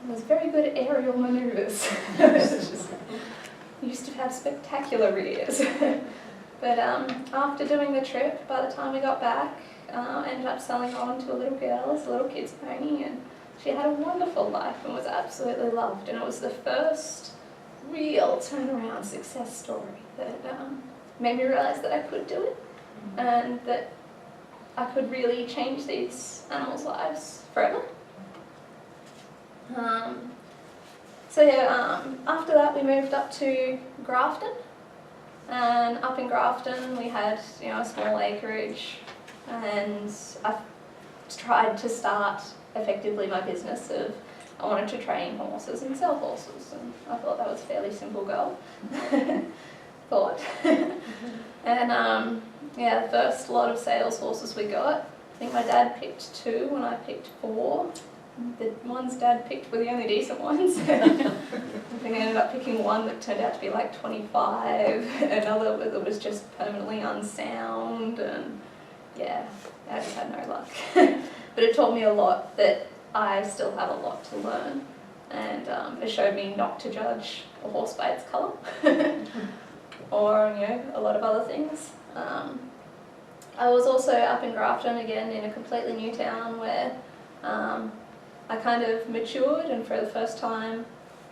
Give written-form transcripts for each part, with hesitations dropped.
I was very good at aerial manoeuvres. Used to have spectacular rears. But after doing the trip, by the time we got back, I ended up selling on to a little girl as a little kid's pony, and she had a wonderful life and was absolutely loved. And it was the first real turnaround success story that made me realise that I could do it, and that I could really change these animals' lives forever. So yeah, after that we moved up to Grafton, and up in Grafton we had a small acreage, and I tried to start effectively my business of I wanted to train horses and sell horses, and I thought that was a fairly simple goal. Thought. And yeah, the first lot of sales horses we got, I think my dad picked 2 and I picked 4. The ones Dad picked were the only decent ones. I think I ended up picking one that turned out to be like 25, another that was just permanently unsound, and yeah, I just had no luck. But it taught me a lot that I still have a lot to learn, and it showed me not to judge a horse by its colour, or a lot of other things. I was also up in Grafton again in a completely new town where I kind of matured, and for the first time,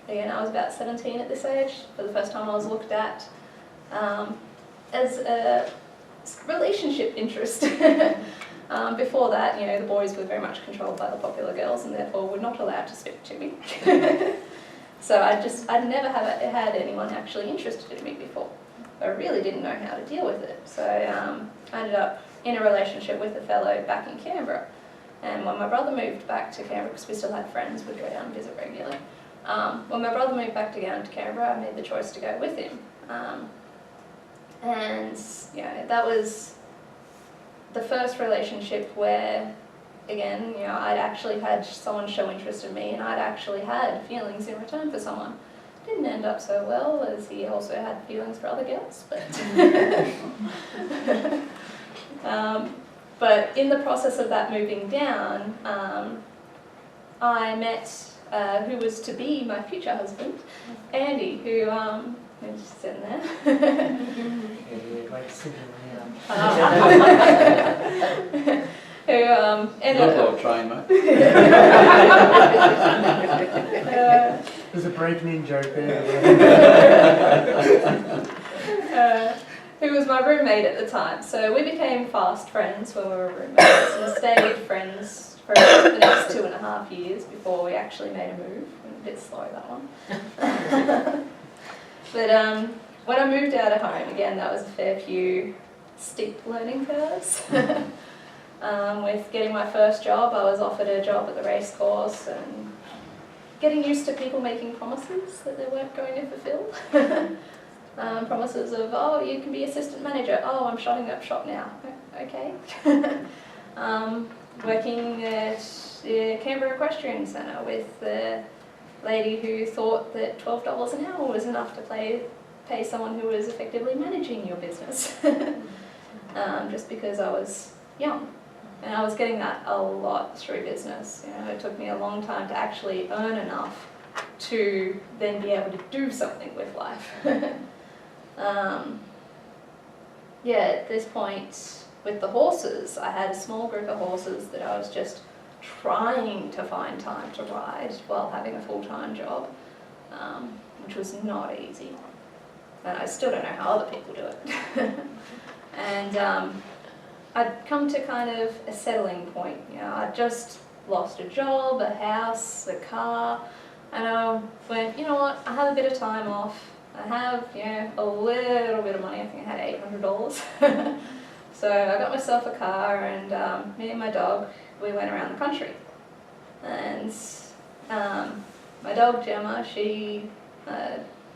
again I was about 17 at this age, for the first time I was looked at as a relationship interest. Before that, the boys were very much controlled by the popular girls and therefore were not allowed to speak to me. So I'd never had anyone actually interested in me before. I really didn't know how to deal with it. So I ended up in a relationship with a fellow back in Canberra. And when my brother moved back to Canberra, because we still had friends, we'd go down and visit regularly. When my brother moved back down to Canberra, I made the choice to go with him. And that was the first relationship where, again, I'd actually had someone show interest in me, and I'd actually had feelings in return for someone. Didn't end up so well, as he also had feelings for other girls, but in the process of that moving down, I met who was to be my future husband, Andy, who he's just sitting there. Who ended up... Not well trained, mate. There's a breaking-in joke there. Who was my roommate at the time. So we became fast friends when we were roommates, and stayed friends for the next 2.5 years before we actually made a move. A bit slow, that one. But when I moved out of home, again, that was a fair few steep learning curves. With getting my first job, I was offered a job at the race course, and getting used to people making promises that they weren't going to fulfill. Promises of, oh, you can be assistant manager, oh, I'm shutting up shop now, okay. Working at the Canberra Equestrian Centre with the lady who thought that $12 an hour was enough to pay someone who was effectively managing your business. Just because I was young. And I was getting that a lot through business. It took me a long time to actually earn enough to then be able to do something with life. At this point with the horses, I had a small group of horses that I was just trying to find time to ride while having a full-time job, which was not easy. And I still don't know how other people do it. And I'd come to kind of a settling point. I'd just lost a job, a house, a car, and I went, you know what, I have a bit of time off. I have, a little bit of money. I think I had $800. So I got myself a car, and me and my dog, we went around the country. And my dog Gemma, she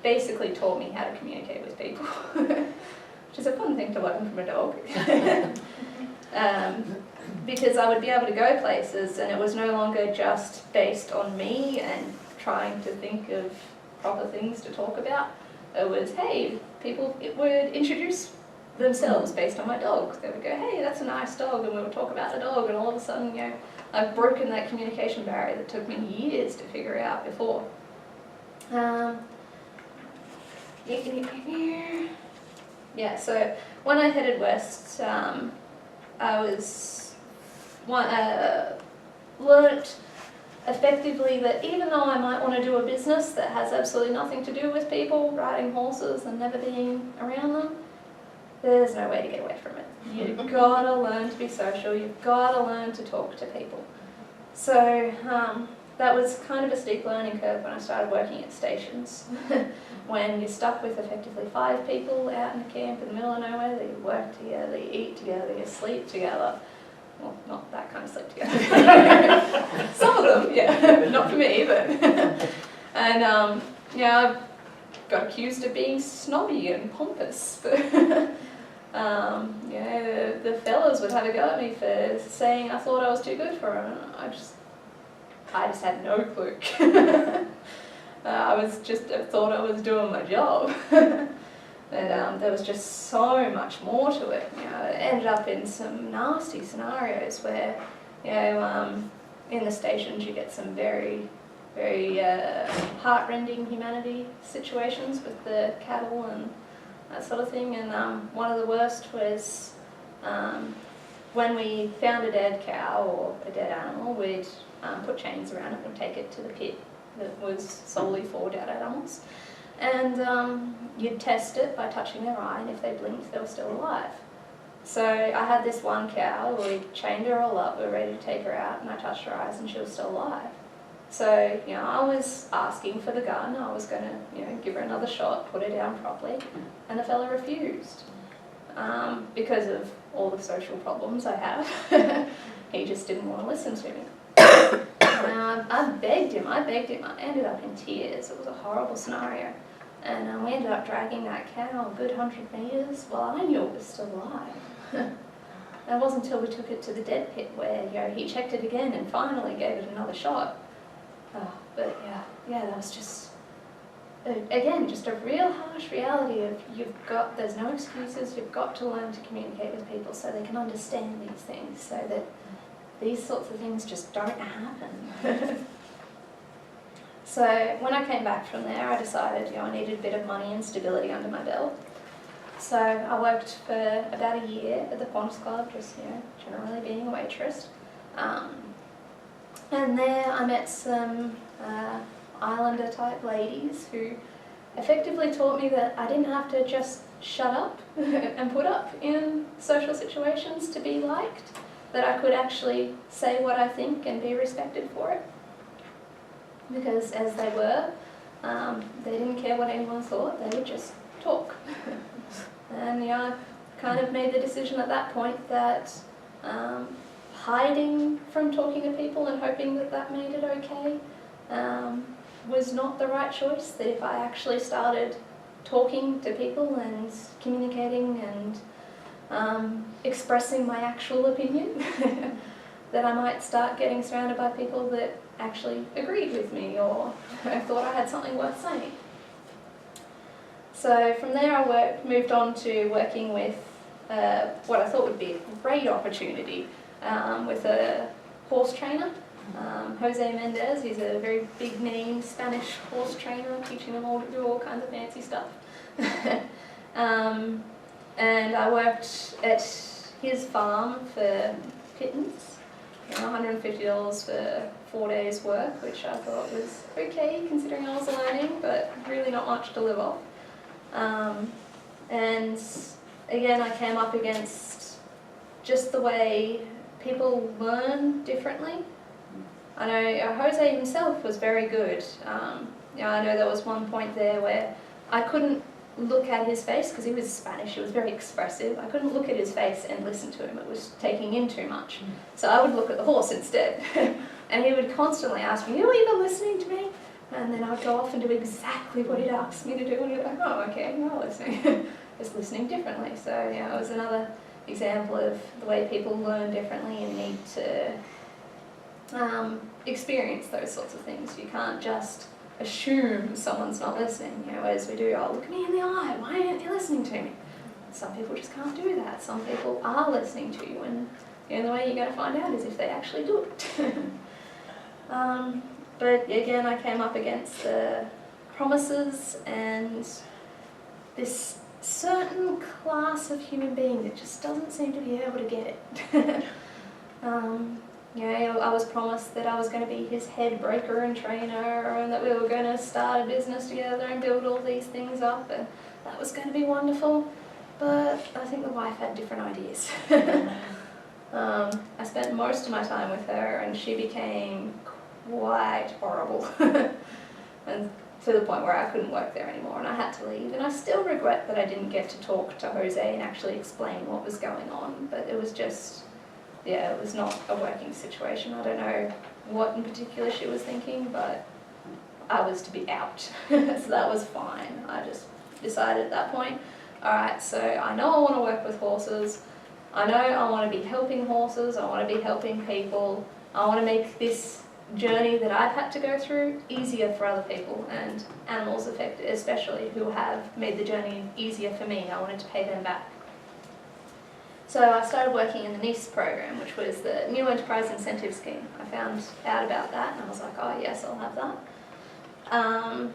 basically taught me how to communicate with people, which is a fun thing to learn from a dog. Because I would be able to go places, and it was no longer just based on me and trying to think of proper things to talk about. It was, hey, people would introduce themselves based on my dog. They would go, hey, that's a nice dog, and we would talk about the dog, and all of a sudden, I've broken that communication barrier that took me years to figure out before. Yeah, so when I headed west, I was learnt effectively that even though I might want to do a business that has absolutely nothing to do with people, riding horses and never being around them, there's no way to get away from it. You've got to learn to be social, you've got to learn to talk to people. So that was kind of a steep learning curve when I started working at stations. When you're stuck with effectively 5 people out in a camp in the middle of nowhere, that you work together, you eat together, you sleep together. Well, not that kind of sleep together. Some of them, yeah, not for me, but. And yeah, I got accused of being snobby and pompous. But yeah, the fellas would have a go at me for saying I thought I was too good for them. I just had no clue. I thought I was doing my job. But there was just so much more to it. You know, it ended up in some nasty scenarios where, you know, in the stations you get some very, very heart-rending humanity situations with the cattle and that sort of thing. And one of the worst was when we found a dead cow or a dead animal, we'd put chains around it and take it to the pit that was solely for dead animals. And you'd test it by touching their eye, and if they blinked, they were still alive. So I had this one cow, we chained her all up, we were ready to take her out, and I touched her eyes and she was still alive. So, you know, I was asking for the gun, I was going to, you know, give her another shot, put her down properly, and the fella refused. Because of all the social problems I have, he just didn't want to listen to me. I begged him, I ended up in tears. It was a horrible scenario. And we ended up dragging that cow a good 100 metres while I knew it was still alive. It wasn't until we took it to the dead pit where, you know, he checked it again and finally gave it another shot. But yeah, that was just, again, just a real harsh reality of there's no excuses, you've got to learn to communicate with people so they can understand these things, so that these sorts of things just don't happen. So when I came back from there, I decided, you know, I needed a bit of money and stability under my belt. So I worked for about a year at the Qantas Club, just, you know, generally being a waitress. And there I met some Islander type ladies who effectively taught me that I didn't have to just shut up and put up in social situations to be liked, that I could actually say what I think and be respected for it. Because as they were, they didn't care what anyone thought, they would just talk. And yeah, I kind of made the decision at that point that hiding from talking to people and hoping that that made it okay was not the right choice. That if I actually started talking to people and communicating and expressing my actual opinion, that I might start getting surrounded by people that actually agreed with me or thought I had something worth saying. So from there I moved on to working with what I thought would be a great opportunity with a horse trainer. Jose Mendez, he's a very big name Spanish horse trainer, teaching them all to do all kinds of fancy stuff. And I worked at his farm for pittance, you know, $150 for 4 days work, which I thought was okay considering I was learning, but really not much to live off. And again, I came up against just the way people learn differently. I know Jose himself was very good. You know, I know there was one point there where I couldn't look at his face because he was Spanish, he was very expressive. I couldn't look at his face and listen to him, it was taking in too much. So I would look at the horse instead. And he would constantly ask me, "Are you even listening to me?" And then I would go off and do exactly what he'd asked me to do, and he'd be like, "Oh, okay, you're listening." Just listening differently. So yeah, it was another example of the way people learn differently and need to experience those sorts of things. You can't just assume someone's not listening, you know, as we do, "Oh, look me in the eye, why aren't you listening to me?" Some people just can't do that. Some people are listening to you, and the only way you're going to find out is if they actually do it. But again, I came up against the promises and this certain class of human being that just doesn't seem to be able to get it. You know, I was promised that I was going to be his head breaker and trainer, and that we were going to start a business together and build all these things up, and that was going to be wonderful. But I think the wife had different ideas. I spent most of my time with her, and she became quite horrible. And to the point where I couldn't work there anymore, and I had to leave. And I still regret that I didn't get to talk to Jose and actually explain what was going on, but it was just, yeah, it was not a working situation. I don't know what in particular she was thinking, but I was to be out. So that was fine. I just decided at that point, alright, so I know I want to work with horses, I know I want to be helping horses, I want to be helping people, I want to make this journey that I've had to go through easier for other people, and animals affected especially, who have made the journey easier for me. I wanted to pay them back. So I started working in the NIST program, which was the New Enterprise Incentive Scheme. I found out about that and I was like, oh yes, I'll have that. And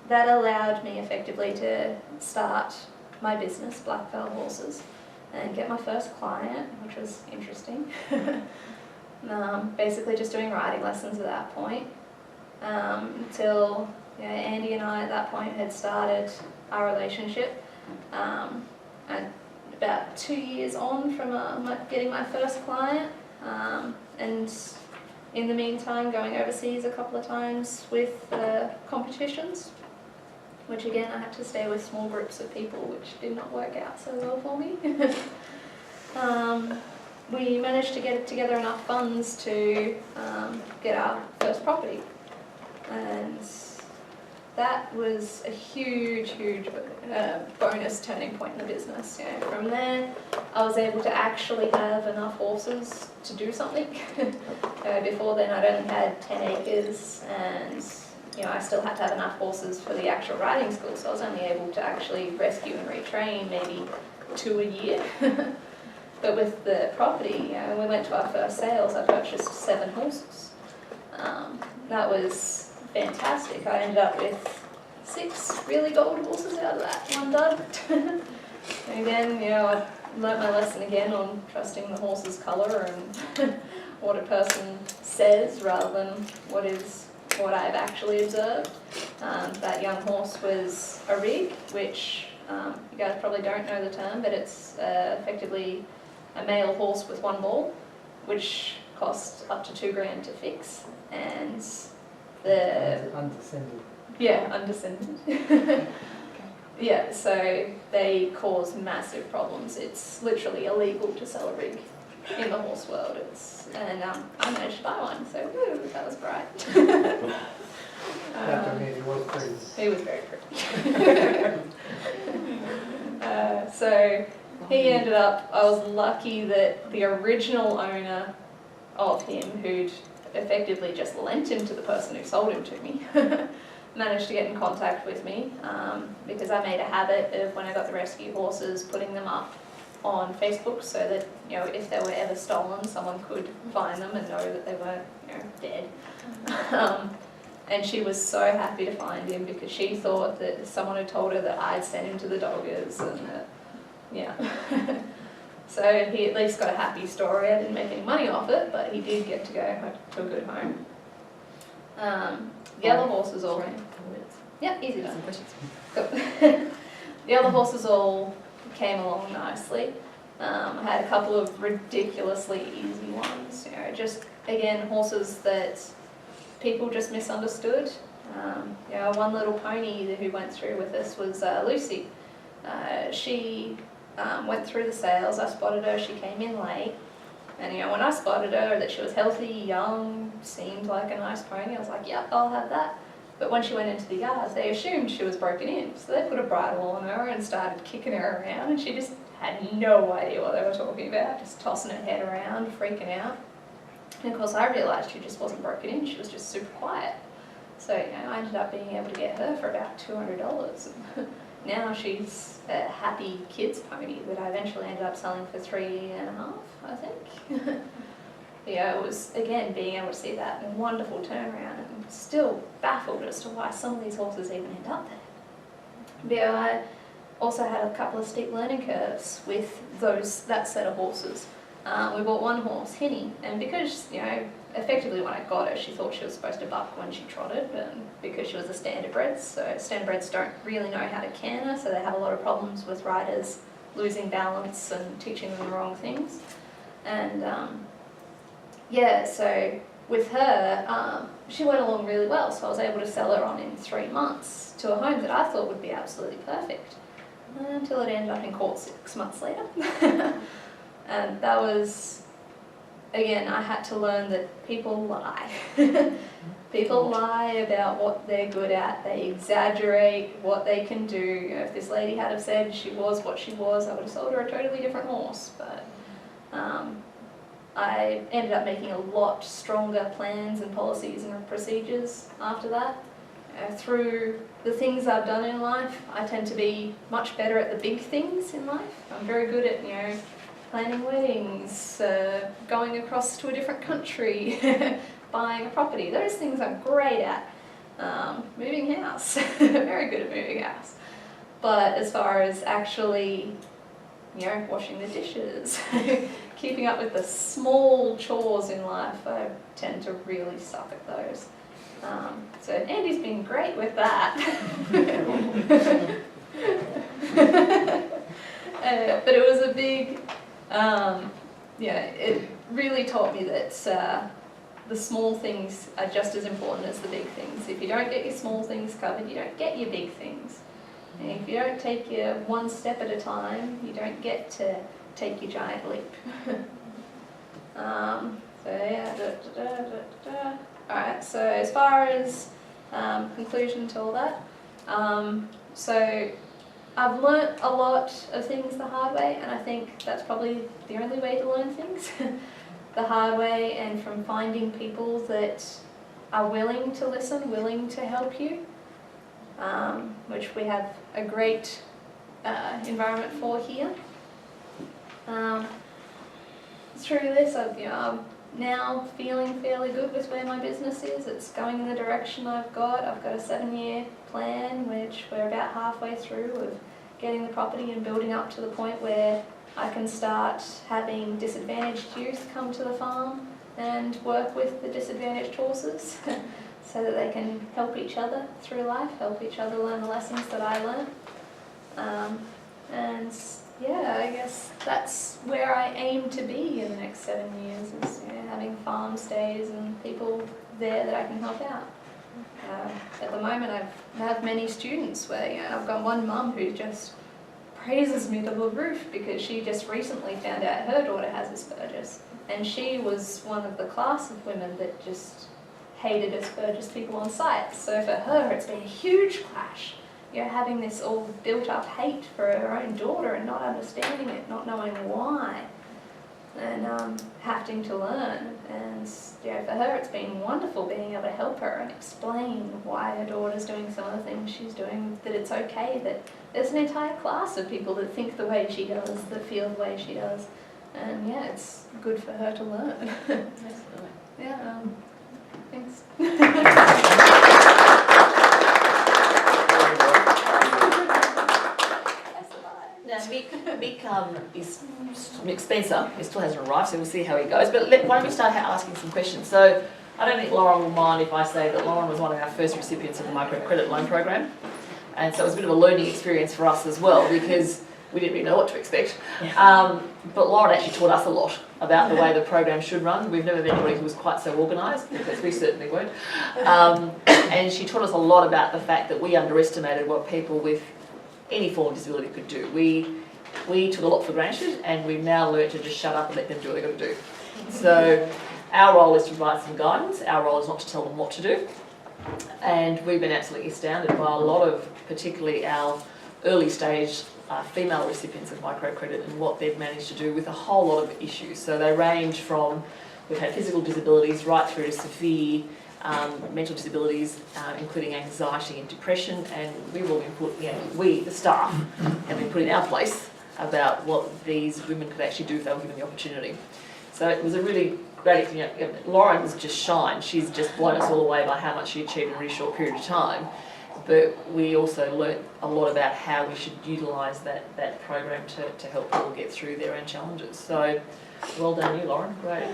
that allowed me effectively to start my business, Black Veil Horses, and get my first client, which was interesting. Basically just doing riding lessons at that point, until Andy and I at that point had started our relationship. And about 2 years on from getting my first client, and in the meantime going overseas a couple of times with competitions, which again I had to stay with small groups of people, which did not work out so well for me. We managed to get together enough funds to get our first property, and that was a huge bonus turning point in the business. You know, from there, I was able to actually have enough horses to do something. Before then, I'd only had 10 acres, and I still had to have enough horses for the actual riding school, so I was only able to actually rescue and retrain maybe 2 a year. But with the property, when we went to our first sales, I purchased 7 horses. That was fantastic. I ended up with 6 really gold horses out of that, 1 dud. And again, I learnt my lesson again on trusting the horse's colour and what a person says rather than what I've actually observed. That young horse was a rig, which you guys probably don't know the term, but it's effectively a male horse with 1 ball, which costs up to $2,000 to fix, and undescended. Yeah, undescended. Yeah, so they cause massive problems. It's literally illegal to sell a rig in the horse world. And I managed to buy one, so woo, that was great. He was pretty. He was very pretty. So he ended up, I was lucky that the original owner of him, who'd effectively just lent him to the person who sold him to me, managed to get in contact with me, because I made a habit of, when I got the rescue horses, putting them up on Facebook so that if they were ever stolen, someone could find them and know that they were dead. And she was so happy to find him because she thought that someone had told her that I'd sent him to the doggers, and so he at least got a happy story. I didn't make any money off it, but he did get to go to a good home. The other horses all... Yeah, easy done. Cool. The other horses all came along nicely. I had a couple of ridiculously easy ones. Just, again, horses that people just misunderstood. One little pony who went through with us was Lucy. She went through the sales. I spotted her. She came in late. And when I spotted her, that she was healthy, young, seemed like a nice pony, I was like, yep, I'll have that. But when she went into the yards, they assumed she was broken in. So they put a bridle on her and started kicking her around, and she just had no idea what they were talking about, just tossing her head around, freaking out. And of course I realised she just wasn't broken in, she was just super quiet. So I ended up being able to get her for about $200. now she's a happy kids pony that I eventually ended up selling for 3.5, I think. Yeah, it was, again, being able to see that wonderful turnaround, and still baffled as to why some of these horses even end up there. But yeah, I also had a couple of steep learning curves with that set of horses. We bought one horse, Hinny, and because, effectively when I got her, she thought she was supposed to buck when she trotted, but because she was a standardbred, so standardbreds don't really know how to canter, so they have a lot of problems with riders losing balance and teaching them the wrong things. And yeah, so with her, she went along really well, so I was able to sell her on in 3 months to a home that I thought would be absolutely perfect, until it ended up in court 6 months later. And that was, again, I had to learn that people lie. People lie about what they're good at, they exaggerate what they can do. If this lady had have said she was what she was, I would have sold her a totally different horse, but I ended up making a lot stronger plans and policies and procedures after that. Through the things I've done in life, I tend to be much better at the big things in life. I'm very good at, planning weddings, going across to a different country, buying a property. Those things I'm great at. Moving house, very good at moving house. But as far as actually, washing the dishes, keeping up with the small chores in life, I tend to really suck at those. So Andy's been great with that. But it was a big, it really taught me that the small things are just as important as the big things. If you don't get your small things covered, you don't get your big things. And if you don't take your one step at a time, you don't get to take your giant leap. So yeah, Alright, so as far as conclusion to all that, so I've learnt a lot of things the hard way, and I think that's probably the only way to learn things. The hard way, and from finding people that are willing to listen, willing to help you, which we have a great environment for here. Through this, I'm now feeling fairly good with where my business is. It's going in the direction I've got. I've got a 7-year plan, which we're about halfway through, of getting the property and building up to the point where I can start having disadvantaged youth come to the farm and work with the disadvantaged horses so that they can help each other through life, help each other learn the lessons that I learned. And yeah, I guess that's where I aim to be in the next 7 years, is having farm stays and people there that I can help out. At the moment I have many students where I've got one mum who just praises me to the roof because she just recently found out her daughter has Asperger's, and she was one of the class of women that just hated Asperger's people on sight. So for her it's been a huge clash. Having this all built up hate for her own daughter and not understanding it, not knowing why, and having to learn. And for her it's been wonderful being able to help her and explain why her daughter's doing some of the things she's doing, that it's okay, that there's an entire class of people that think the way she does, that feel the way she does. And yeah, it's good for her to learn. Absolutely. Yeah, thanks. Now, Mick Spencer, he still hasn't arrived, so we'll see how he goes. But why don't we start asking some questions? So, I don't think Lauren will mind if I say that Lauren was one of our first recipients of the microcredit loan program. And so it was a bit of a learning experience for us as well, because we didn't really know what to expect. But Lauren actually taught us a lot about the way the program should run. We've never met anybody who was quite so organised, because we certainly weren't. And she taught us a lot about the fact that we underestimated what people with any form of disability could do. We took a lot for granted, and we've now learned to just shut up and let them do what they've got to do. So our role is to provide some guidance. Our role is not to tell them what to do. And we've been absolutely astounded by a lot of, particularly our early stage female recipients of microcredit, and what they've managed to do with a whole lot of issues. So they range from, we've had physical disabilities right through to severe mental disabilities, including anxiety and depression, and we've all been put, we, the staff, have been put in our place about what these women could actually do if they were given the opportunity. So it was a really great, Lauren's just shined. She's just blown us all away by how much she achieved in a really short period of time. But we also learnt a lot about how we should utilise that program to help people get through their own challenges. So well done you, Lauren, great.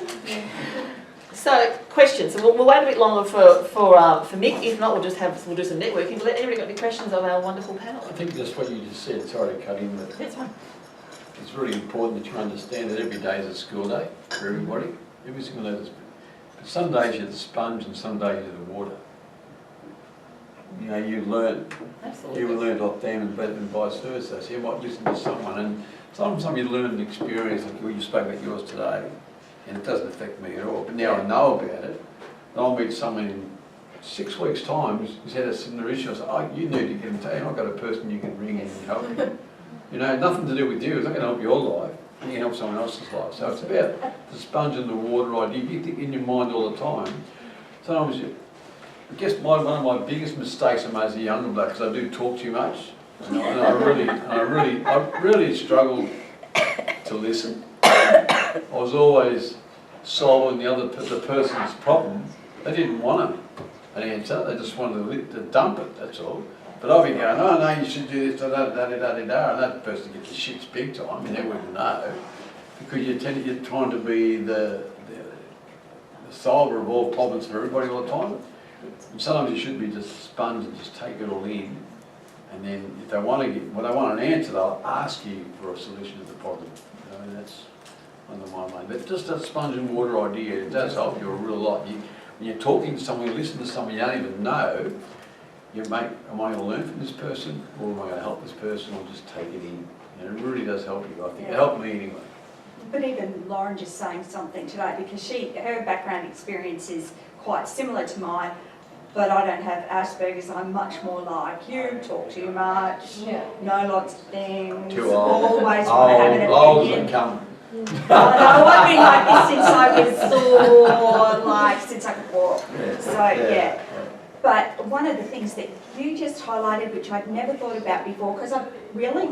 So questions, so we'll wait a bit longer for Mick. If not, we'll do some networking. But anybody got any questions of our wonderful panel? I think just what you just said, sorry to cut in, but That's fine. it's really important that you understand that every day is a school day for everybody. Every single day is. But some days you're the sponge and some days you're the water. You learn. Absolutely. You learn off them and vice versa. So you might listen to someone, and sometimes you learn an experience, like you spoke about yours today, and it doesn't affect me at all. But now I know about it, and I'll meet someone in 6 weeks' time who's had a similar issue. I say, oh, you need to get in touch. I've got a person you can ring and help you. Nothing to do with you. It's not going to help your life. You can help someone else's life. So it's about the sponge and the water idea. You think in your mind all the time. Sometimes I guess one of my biggest mistakes I made as a younger bloke, because I do talk too much, and I really struggled to listen. I was always solving the person's problem. They didn't want an answer; they just wanted to dump it. That's all. But I'll be going, oh no, you should do this, and that person gets the shits big time, and they wouldn't know, because you're trying to be the solver of all problems for everybody all the time. And sometimes you should be just a sponge and just take it all in, and then if they want an answer, they'll ask you for a solution to the problem. That's one of my main. But just that sponge and water idea, it does help you a real lot. When you're talking to someone, you listen to someone you don't even know, am I going to learn from this person, or am I going to help this person, or just take it in? It really does help you. I think it helped me anyway. But even Lauren just saying something today, because her background experience is quite similar to mine, but I don't have Asperger's. I'm much more like you, talk too much, know lots of things, Too old. always want to have an Old opinion. and come. I've been like this since I was since I could walk. So But one of the things that you just highlighted, which I'd never thought about before, because I'm really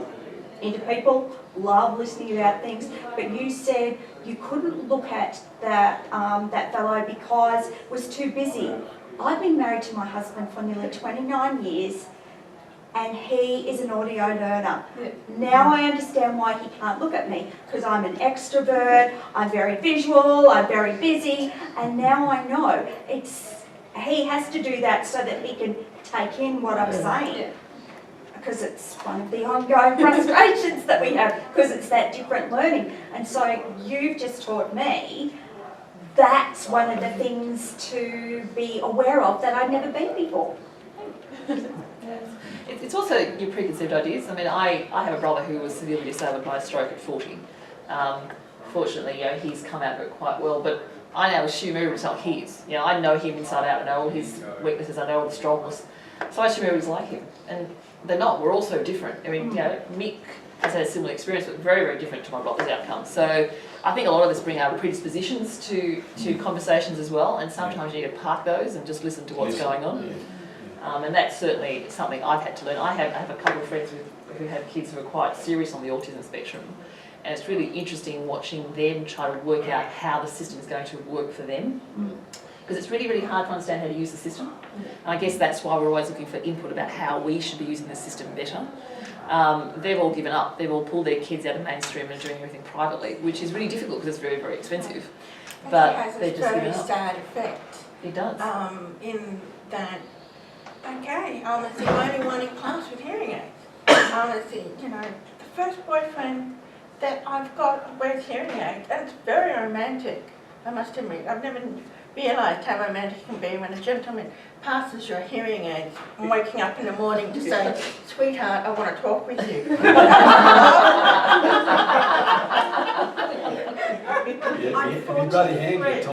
into people, love listening about things, but you said you couldn't look at that fellow because it was too busy. I've been married to my husband for nearly 29 years, and he is an audio learner. Now I understand why he can't look at me, because I'm an extrovert, I'm very visual, I'm very busy, and now I know he has to do that so that he can take in what I'm saying. Because it's one of the ongoing frustrations that we have, because it's that different learning. And so you've just taught me that's one of the things to be aware of that I'd never been before. It's also your preconceived ideas. I mean, I have a brother who was severely disabled by a stroke at 40. Fortunately, he's come out of it quite well, but I now assume everybody's like he is. I know him inside out, I know all his weaknesses, I know all the strongnesses. So I assume everybody's like him. And they're not, we're all so different. I mean, Mick has had a similar experience, but very, very different to my brother's outcome. So I think a lot of us bring our predispositions to conversations as well, and sometimes you need to park those and just listen to what's going on. And that's certainly something I've had to learn. I have a couple of friends who have kids who are quite serious on the autism spectrum, and it's really interesting watching them try to work out how the system is going to work for them. Because it's really, really hard to understand how to use the system. And I guess that's why we're always looking for input about how we should be using the system better. They've all given up. They've all pulled their kids out of mainstream and doing everything privately, which is really difficult because it's very, very expensive. But they're just giving up. It has a very sad effect. It does. In that, okay, I was the only one in class with hearing aids. I was the first boyfriend that I've got wears hearing aids, and it's very romantic, I must admit. I've never realised how romantic it can be when a gentleman passes your hearing aids and waking up in the morning to say, sweetheart, I want to talk with you. If you've got your hand,